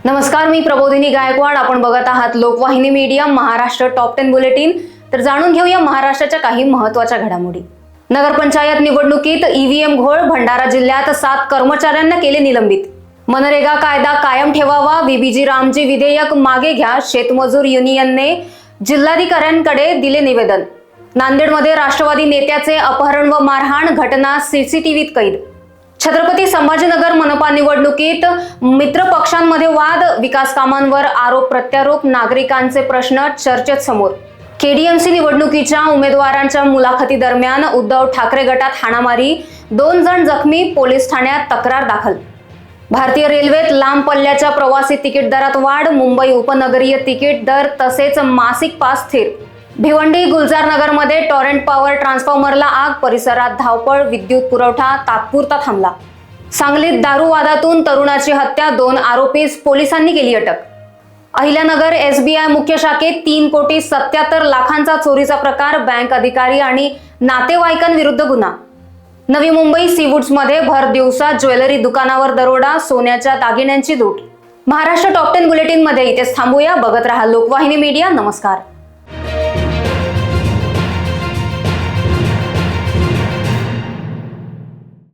नमस्कार, मी प्रबोधिनी गायकवाड. आपण बघत आहात लोकवाहिनी मीडिया महाराष्ट्र टॉप 10 बुलेटिन. तर जाणून घेऊया महाराष्ट्राच्या काही महत्त्वाच्या घडामोडी. नगरपंचायत निवडणुकीत ईव्हीएम घोळ. भंडारा जिल्ह्यात 7 कर्मचाऱ्यांना केले निलंबित. मनरेगा कायदा कायम ठेवावा. VBG रामजी विधेयक मागे घ्या. शेतमजूर युनियनने जिल्हाधिकाऱ्यांकडे दिले निवेदन. नांदेडमध्ये राष्ट्रवादी नेत्याचे अपहरण व मारहाण. घटना CCTVत कैद. छत्रपती संभाजीनगर मनपा निवडणुकीत मित्र पक्षांमध्ये वाद. विकास कामांवर आरोप प्रत्यारोप. नागरिकांचे प्रश्न चर्चेत समोर. KDMC निवडणुकीच्या उमेदवारांच्या मुलाखती दरम्यान उद्धव ठाकरे गटात हाणामारी. 2 जण जखमी. पोलीस ठाण्यात तक्रार दाखल. भारतीय रेल्वेत लांब पल्ल्याच्या प्रवासी तिकीट दरात वाढ. मुंबई उपनगरीय तिकीट दर तसेच मासिक पास स्थिर. भिवंडी गुलजारनगरमध्ये टॉरेंट पॉवर ट्रान्सफॉर्मरला आग. परिसरात धावपळ. विद्युत पुरवठा तात्पुरता थांबला. सांगलीत दारू वादातून तरुणाची हत्या. 2 आरोपीस पोलिसांनी केली अटक. अहिल्यानगर SBI मुख्य शाखेत 3,77 लाखांचा चोरीचा प्रकार. बँक अधिकारी आणि नातेवाईकांविरुद्ध गुन्हा. नवी मुंबई सीवूड्समध्ये भर दिवसा ज्वेलरी दुकानावर दरोडा. सोन्याच्या दागिन्यांची लूट. महाराष्ट्र टॉप 10 बुलेटिन मध्ये इथेच थांबूया. बघत राहा लोकवाहिनी मीडिया. नमस्कार.